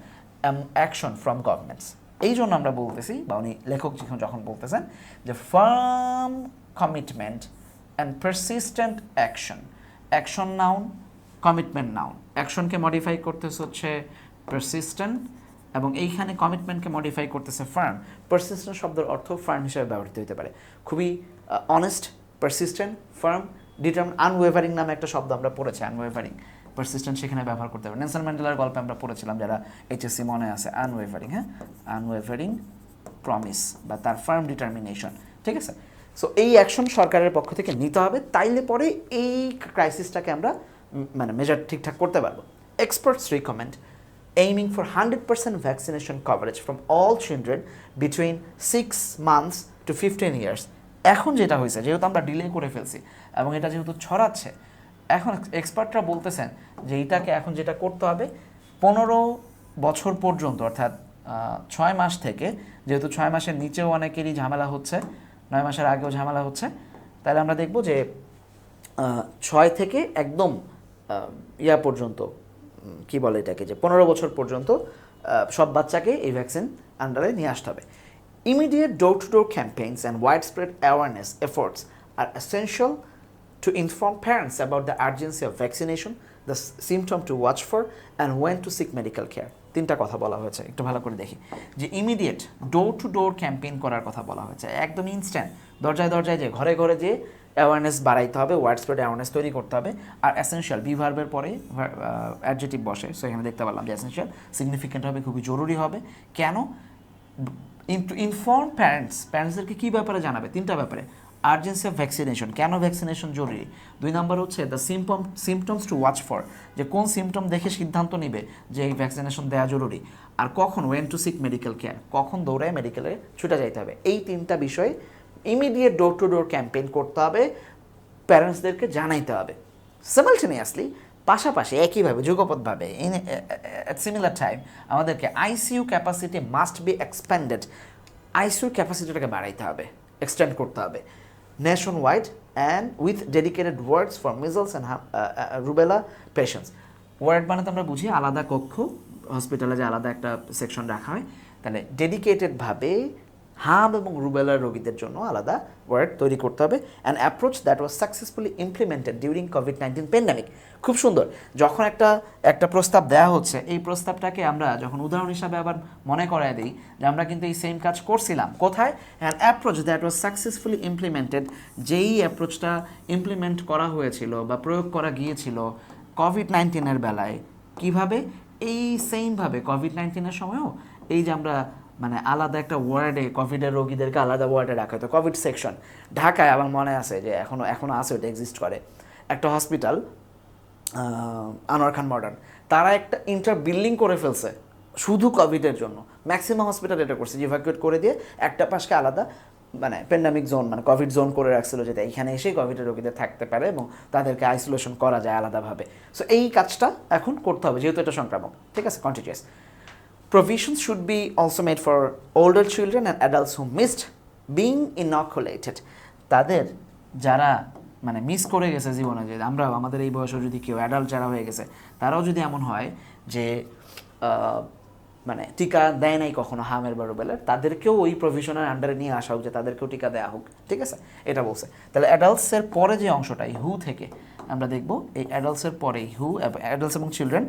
S1: action from governments. এই জন্য আমরা বলতেছি, বা উনি লেখক যখন বলতেছেন যে firm commitment and persistent action noun, commitment noun, অ্যাকশনকে মডিফাই করতেছে হচ্ছে পারসিস্টেন্ট, এবং এইখানে কমিটমেন্টকে মডিফাই করতেছে ফার্ম। পারসিস্টেন্ট শব্দের অর্থ ফার্ম হিসেবে ব্যবহৃত হতে পারে। খুবই honest, persistent, firm, determine, unwavering নামে একটা শব্দ আমরা পড়েছি, আনওয়েভারিং, পারসিস্টেন্ট সেখানে ব্যবহার করতে পারে। নেলসন ম্যান্ডেলার গল্পে আমরা পড়েছিলাম, যারা এইচএসসি মনে আছে, আনওয়েভারিং। হ্যাঁ, আনওয়েভারিং প্রমিস বা তার ফার্ম ডিটারমিনেশন, ঠিক আছে। সো এই অ্যাকশন সরকারের পক্ষ থেকে নিতে হবে, তাইলে পরে এই ক্রাইসিসটাকে আমরা মানে মেজার ঠিকঠাক করতে পারবো। Experts recommend aiming for 100% vaccination coverage from all children between 6 months to 15 years. এখন যেটা হয়েছে, যেহেতু আমরা ডিলে করে ফেলছি এবং এটা যেহেতু ছড়াচ্ছে, এখন এক্সপার্টরা বলতেছেন যে এইটাকে এখন যেটা করতে হবে 15 বছর পর্যন্ত, অর্থাৎ 6 মাস থেকে, যেহেতু 6 মাসের নিচেও অনেকেরই ঝামেলা হচ্ছে, 9 মাসের আগেও ঝামেলা হচ্ছে, তাহলে আমরা দেখব যে 6 থেকে একদম ইয়া পর্যন্ত, কি বলে এটাকে, যে 15 বছর পর্যন্ত সব বাচ্চাকে এই ভ্যাকসিন আন্ডারে নিয়ে আসতে হবে। Immediate door to door campaigns and wide spread awareness efforts are essential to inform parents about the urgency of vaccination, the symptom to watch for and when to seek medical care. 3টা কথা বলা হয়েছে, একটু ভালো করে দেখি। যে immediate door to door campaign করার কথা বলা হয়েছে, একদম ইনস্ট্যান্ট, দরজায় দরজায় যে, ঘরে ঘরে যে অ্যাওয়ারনেস বাড়াইতে হবে, ওয়াইড স্প্রেড অ্যাওয়ারনেস তৈরি করতে হবে। আর এসেনশিয়াল, বি ভার্বের পরে অ্যাডজেক্টিভ বসে, সো এখানে দেখতে পারলাম যে এসেনশিয়াল, সিগনিফিকেন্ট হবে, খুবই জরুরি হবে। কেন? ইনফর্ম প্যারেন্টসদেরকে কী ব্যাপারে জানাবে? 3টা ব্যাপারে। আর্জেন্সি অফ ভ্যাকসিনেশন, কেন ভ্যাকসিনেশন জরুরি। 2 নম্বর হচ্ছে the symptoms two watch for, যে কোন সিমটম দেখে সিদ্ধান্ত নিবে যে এই ভ্যাকসিনেশন দেওয়া জরুরি। আর কখন, when to seek medical care, কখন দৌড়ায় মেডিকেলে ছুটে যাইতে হবে। এই 3টা বিষয়ে immediate door to door campaign করতে হবে, প্যারেন্টসদেরকে জানাইতে হবে। সিমালটেনিয়াসলি, পাশাপাশি একইভাবে যুগপৎভাবে, এট সিমিলার টাইম, আমাদেরকে ICU capacity must be expanded, ICU ক্যাপাসিটিটাকে বাড়াইতে হবে, এক্সটেন্ড করতে হবে, nationwide and with dedicated wards for measles and rubella patients. Ward মানে তো আমরা বুঝি আলাদা কক্ষ, হসপিটালে যে আলাদা একটা সেকশন রাখা হয়, তাহলে ডেডিকেটেডভাবে হাম এবং রুবেলার রোগীদের জন্য আলাদা ওয়ার্ড তৈরি করতে হবে, an approach that was successfully implemented during COVID-19 pandemic. খুব সুন্দর, যখন একটা প্রস্তাব দেওয়া হচ্ছে, এই প্রস্তাবটাকে আমরা যখন উদাহরণ হিসাবে আবার মনে করায় দিই যে আমরা কিন্তু এই সেম কাজ করছিলাম কোথায়, an approach that was successfully implemented, যেই অ্যাপ্রোচটা ইমপ্লিমেন্ট করা হয়েছিল বা প্রয়োগ করা গিয়েছিল কোভিড-19 বেলায়। কিভাবে? এই সেমভাবে কোভিড-19 সময়ও এই যে আমরা মানে আলাদা একটা ওয়ার্ডে কোভিডের রোগীদেরকে আলাদা ওয়ার্ডে রাখা হতো, কোভিড সেকশন। ঢাকায় আমার মনে আছে যে এখনও আছে, ওটা এক্সিস্ট করে, একটা হসপিটাল আনোয়ার খান মডার্ন, তারা একটা ইন্টার বিল্ডিং করে ফেলছে শুধু কোভিডের জন্য। ম্যাক্সিমাম হসপিটাল এটা করছে, ইভাকুয়েট করে দিয়ে একটা পাশকে আলাদা মানে প্যান্ডামিক জোন মানে কোভিড জোন করে রাখছিল, যাতে এইখানে এসেই কোভিডের রোগীদের থাকতে পারে এবং তাদেরকে আইসোলেশন করা যায় আলাদাভাবে। সো এই কাজটা এখন করতে হবে যেহেতু এটা সংক্রামক, ঠিক আছে, continuous. Provisions should be also made for older children and adults who missed being inoculated. তাদের যারা মানে মিস করে গেছে জীবনে, যে আমরা আমাদের এই বয়সে যদি কেউ অ্যাডাল্ট যারা হয়ে গেছে, তারাও যদি এমন হয় যে মানে টিকা দেয় নাই কখনো হামের বা রুবেলার, তাদেরকেও ওই প্রভিশনের আন্ডারে নিয়ে আসা হোক, যে তাদেরকেও টিকা দেওয়া হোক, ঠিক আছে, এটা বলছে। তাহলে অ্যাডাল্টসের পরে যে অংশটা, এই হু থেকে আমরা দেখব, এই অ্যাডাল্টসের পরে হু, অ্যাডাল্টস এবং চিলড্রেন,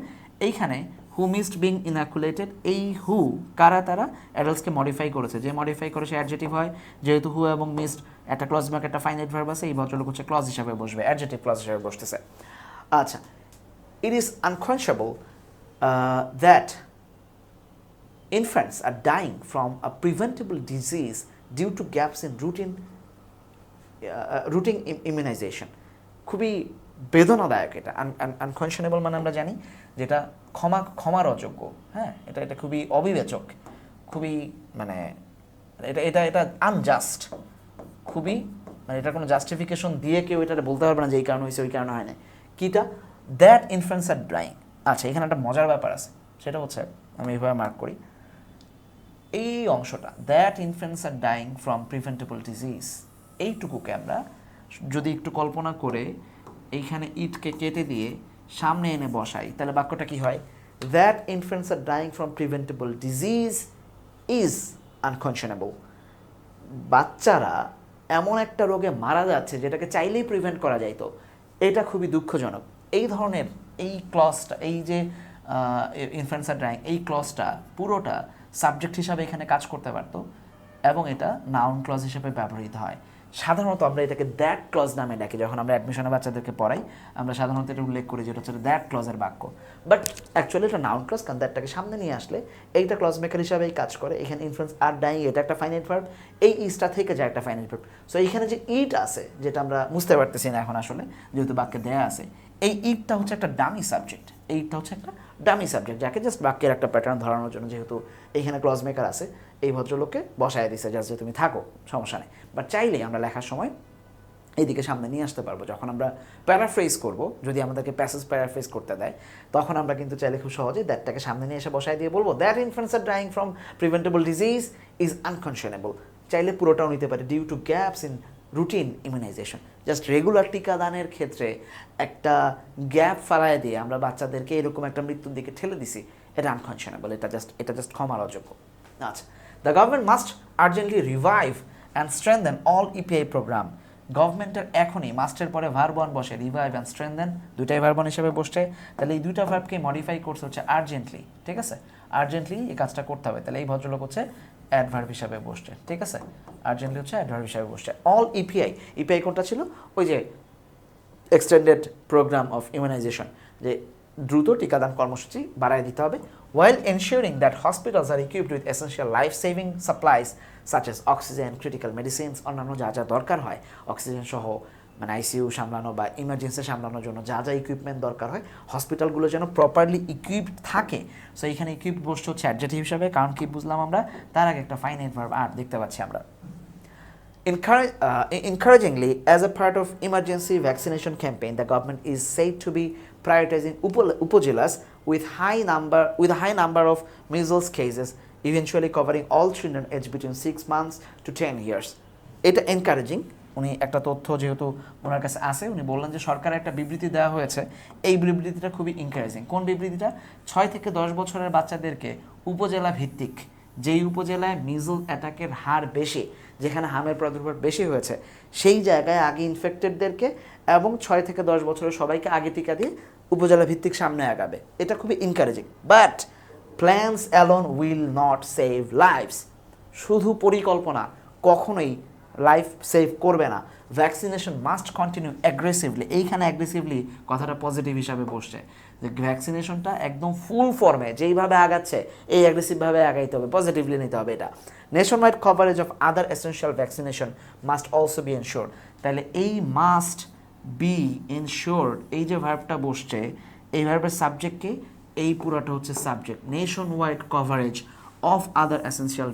S1: এইখানে হু মিসড বিং ইনঅ্যাকুলেটেড, এই হু কারা, তারা অ্যাডাল্টসকে মডিফাই করেছে, যে মডিফাই করেছে অ্যাডজেটিভ হয়, যেহেতু হু এবং মিসড একটা ক্লজ মার্ক একটা ফাইনাইট ভার্ব আছে, এই ভদ্রলোক হচ্ছে ক্লজ হিসাবে বসবে, অ্যাডজেটিভ ক্লজ হিসাবে বসতেছে। আচ্ছা, it is unconceivable that infants are dying from a preventable disease due to gaps in routine immunization. খুবই বেদনাদায়ক এটা। আনকনশনেবল মানে আমরা জানি যেটা ক্ষমার অযোগ্য, হ্যাঁ, এটা খুবই অবিবেচক, খুবই মানে এটা আনজাস্ট, খুবই মানে এটা কোনো জাস্টিফিকেশন দিয়ে কেউ এটা বলতে পারবে না যে এই কারণে হয়েছে ওই কারণে হয় না। কিটা? That infants are dyeing. আচ্ছা, এখানে একটা মজার ব্যাপার আছে, সেটা হচ্ছে আমি এইভাবে মার্ক করি, এই অংশটা that infants are dying from preventable disease, এইটুকুকে আমরা যদি একটু কল্পনা করে এইখানে ইটকে কেটে দিয়ে সামনে এনে বসাই, তাহলে বাক্যটা কি হয়? That infants are dying from preventable disease is unconscionable. বাচ্চারা এমন একটা রোগে মারা যাচ্ছে যেটাকে চাইলেই প্রিভেন্ট করা যাইতো, এটা খুবই দুঃখজনক। এই ধরনের এই ক্লজটা, এই যে ইনফ্যান্টস আর ডাইং, এই ক্লজটা পুরোটা সাবজেক্ট হিসাবে এখানে কাজ করতে পারতো এবং এটা নাউন ক্লজ হিসেবে ব্যবহৃত হয়। সাধারণত আমরা এটাকে দ্যাট ক্লজ নামে ডাকি, যখন আমরা অ্যাডমিশনে বাচ্চাদেরকে পড়াই আমরা সাধারণত এটা উল্লেখ করি যেটা হচ্ছে দ্যাট ক্লজের বাক্য, বাট অ্যাকচুয়ালি এটা নাউন ক্লজ, কারণ দ্যাটটাকে সামনে নিয়ে আসলে এইটা ক্লজ মেকার হিসাবেই কাজ করে। এখানে ইনফ্লুয়েন্স আর ডাইং, এটা একটা ফাইনাইট ভার্ব, এই ইজটা থেকে যায় একটা ফাইনাইট ভার্ব। সো এইখানে যে ইট আছে, যেটা আমরা বুঝতে পারতেছি না এখন আসলে যেহেতু বাক্যে দেয়া আছে, এই ইটটা হচ্ছে একটা ডামি সাবজেক্ট, এইটা হচ্ছে একটা ডামি সাবজেক্ট যাকে জাস্ট বাক্যের একটা প্যাটার্ন ধরানোর জন্য, যেহেতু এইখানে ক্লজ মেকার আছে, এই ভদ্রলোককে বসায় দিছে জাস্ট যে তুমি থাকো, সমস্যা নেই। বাট চাইলেই আমরা লেখার সময় এইদিকে সামনে নিয়ে আসতে পারবো। যখন আমরা প্যারাফ্রেজ করব, যদি আমাদেরকে প্যাসেজ প্যারাফ্রেজ করতে দেয়, তখন আমরা কিন্তু চাইলে খুব সহজে দ্যাটটাকে সামনে নিয়ে এসে বসায় দিয়ে বলবো that infants are dying from preventable disease is unconscionable. চাইলে পুরোটাও নিতে পারে, due to gaps in routine immunization. Just regular টিকাদানের ক্ষেত্রে একটা গ্যাপ ফালায় দিয়ে আমরা বাচ্চাদেরকে এরকম একটা মৃত্যুর দিকে ঠেলে দিছি, এটা আনকনশনেবল, এটা জাস্ট ক্ষমার অযোগ্য। আচ্ছা, the government must urgently revive and strengthen all EPI program. গভর্নমেন্টের এখনই মাস্টের পরে ভার্ব ওয়ান বসে, রিভাইভ অ্যান্ড স্ট্রেংথেন দুইটাই ভার্ব ওয়ান হিসেবে বসছে, তাহলে এই দুইটা ভার্বকে মডিফাই করছে হচ্ছে আর্জেন্টলি, ঠিক আছে, আর্জেন্টলি এই কাজটা করতে হবে, তাহলে এই ভদ্রলোক হচ্ছে অ্যাডভার্ব হিসাবে বসছে, ঠিক আছে, আর্জেন্টলি হচ্ছে অ্যাডভার্ব হিসাবে বসছে। অল ইপিআই, ইপিআই কোনটা ছিল? ওই যে এক্সটেন্ডেড প্রোগ্রাম অফ ইমিউনাইজেশন, যে দ্রুত টিকাদান কর্মসূচি বাড়ায় দিতে হবে, while ensuring that hospitals are equipped with essential life-saving supplies such as oxygen, critical medicines, অন্যান্য যা যা দরকার হয় অক্সিজেন সহ, মানে আইসিইউ সামলানো বা ইমার্জেন্সি সামলানোর জন্য যা যা ইকুইপমেন্ট দরকার হয়, হসপিটালগুলো যেন প্রপারলি ইকুইপড থাকে। সো এখানে ইকুইপড বসছে হচ্ছে অ্যাডজেক্টিভ হিসাবে, কারণ কি বুঝলাম আমরা, তার আগে একটা ফাইনাইট ভার্ব আর দেখতে পাচ্ছি আমরা। Encouragingly, as a part of emergency vaccination campaign, the government is said to be prioritizing upajilas with a high number of measles cases, eventually covering all children aged between 6 months to 10 years. এটা encouraging, উনি একটা তথ্য যেহেতু ওনার কাছে আছে, উনি বললেন যে সরকারের একটা বিবৃতি দেওয়া হয়েছে, এই বিবৃতিটা খুবই এনকারেজিং। কোন বিবৃতিটা? 6 থেকে 10 বছরের বাচ্চাদেরকে উপজেলা ভিত্তিক যেই উপজেলায় মিজল অ্যাটাকের হার বেশি, যেখানে হামের প্রাদুর্ভাব বেশি হয়েছে, সেই জায়গায় আগে ইনফেক্টেডদেরকে এবং 6 থেকে 10 বছরের সবাইকে আগে টিকা দিয়ে উপজেলা ভিত্তিক সামনে আগাবে। এটা খুবই encouraging. But plans alone will not save lives. শুধু পরিকল্পনা কখনোই লাইফ সেভ করবে না। Vaccination must continue aggressively. এইখানে অ্যাগ্রেসিভলি কথাটা পজিটিভ হিসাবে বসছে, যে ভ্যাকসিনেশনটা একদম ফুল ফর্মে যেইভাবে আগাচ্ছে এই অ্যাগ্রেসিভভাবে আগাইতে হবে, পজিটিভলি নিতে হবে এটা। Nation wide coverage of other essential vaccination must also be ensured. তাহলে এই মাস্ট বি এনশিওর্ড, এই যে ভার্বটা বসছে, এই ভার্বের সাবজেক্টকে, এই পুরাটা হচ্ছে subject. Nation wide coverage of other essential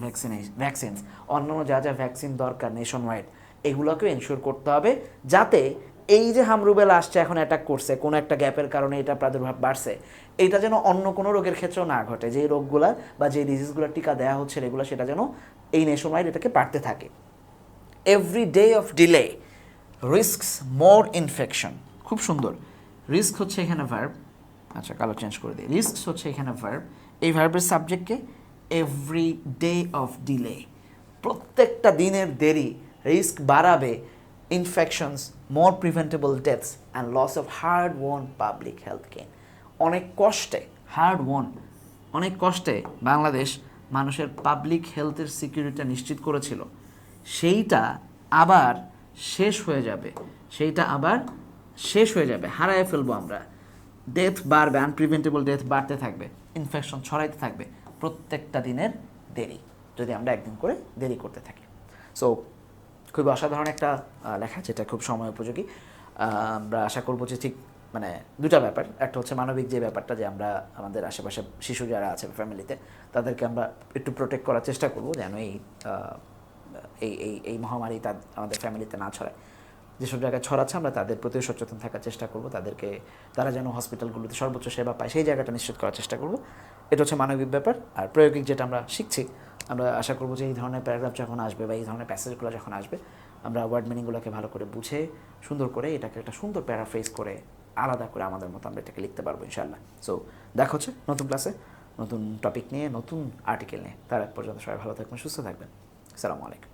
S1: vaccines, অন্যান্য যা যা ভ্যাকসিন দরকার নেশন ওয়াইড, এগুলোকেও এনশিওর করতে হবে, যাতে এই যে হামরুবেলা আসছে এখন অ্যাটাক করছে, কোনো একটা গ্যাপের কারণে এটা প্রাদুর্ভাব বাড়ছে, এটা যেন অন্য কোনো রোগের ক্ষেত্রেও না ঘটে। যে রোগগুলা বা যে ডিজিজগুলোর টিকা দেওয়া হচ্ছে রেগুলার, সেটা যেন এই নেশন ওয়াইড এটাকে বাড়তে থাকে। Every day of delay risks more infection. খুব সুন্দর। রিস্ক হচ্ছে এখানে ভার্ব, আচ্ছা কালার চেঞ্জ করে দিই। রিস্কস হচ্ছে এখানে ভার্ব, এই ভার্বের সাবজেক্টকে এভরি ডে অফ ডিলে, প্রত্যেকটা দিনের দেরি রিস্ক বাড়াবে infections, more preventable deaths and loss of hard won public health gain. অনেক কষ্টে, হার্ড ওয়ান, অনেক কষ্টে বাংলাদেশ মানুষের পাবলিক হেলথের সিকিউরিটি নিশ্চিত করেছিল, সেইটা আবার শেষ হয়ে যাবে, সেইটা আবার শেষ হয়ে যাবে, হারায় ফেলবো আমরা। ডেথ বাড়বে, আনপ্রিভেন্টেবল ডেথ বাড়তে থাকবে, ইনফেকশন ছড়াইতে থাকবে প্রত্যেকটা দিনের দেরি, যদি আমরা একদিন করে দেরি করতে থাকি। সো খুবই অসাধারণ একটা লেখা, যেটা খুব সময় উপযোগী। আমরা আশা করবো যে ঠিক মানে দুটা ব্যাপার, একটা হচ্ছে মানবিক যে ব্যাপারটা, যে আমরা আমাদের আশেপাশে শিশু যারা আছে ফ্যামিলিতে, তাদেরকে আমরা একটু প্রোটেক্ট করার চেষ্টা করবো, যেন এই এই এই মহামারী আমাদের ফ্যামিলিতে না ছড়ায়। যেসব জায়গায় ছড়াচ্ছে আমরা তাদের প্রতি সচেতন থাকার চেষ্টা করব, তাদেরকে, তারা যেন হসপিটালগুলোতে সর্বোচ্চ সেবা পায় সেই জায়গাটা নিশ্চিত করার চেষ্টা করব। এটা হচ্ছে মানবিক ব্যাপার। আর প্রায়োগিক যেটা আমরা শিখছি, আমরা আশা করবো যে এই ধরনের প্যারাগ্রাফ যখন আসবে বা এই ধরনের প্যাসেজগুলো যখন আসবে, আমরা ওয়ার্ড মিনিংগুলোকে ভালো করে বুঝে সুন্দর করে এটাকে একটা সুন্দর প্যারাফ্রেজ করে আলাদা করে আমাদের মতো আমরা এটাকে লিখতে পারবো ইনশাআল্লাহ। সো দেখা হচ্ছে নতুন ক্লাসে, নতুন টপিক নিয়ে, নতুন আর্টিকেল নিয়ে। তার এক পর্যন্ত সবাই ভালো থাকবেন, সুস্থ থাকবেন। আসসালামু আলাইকুম।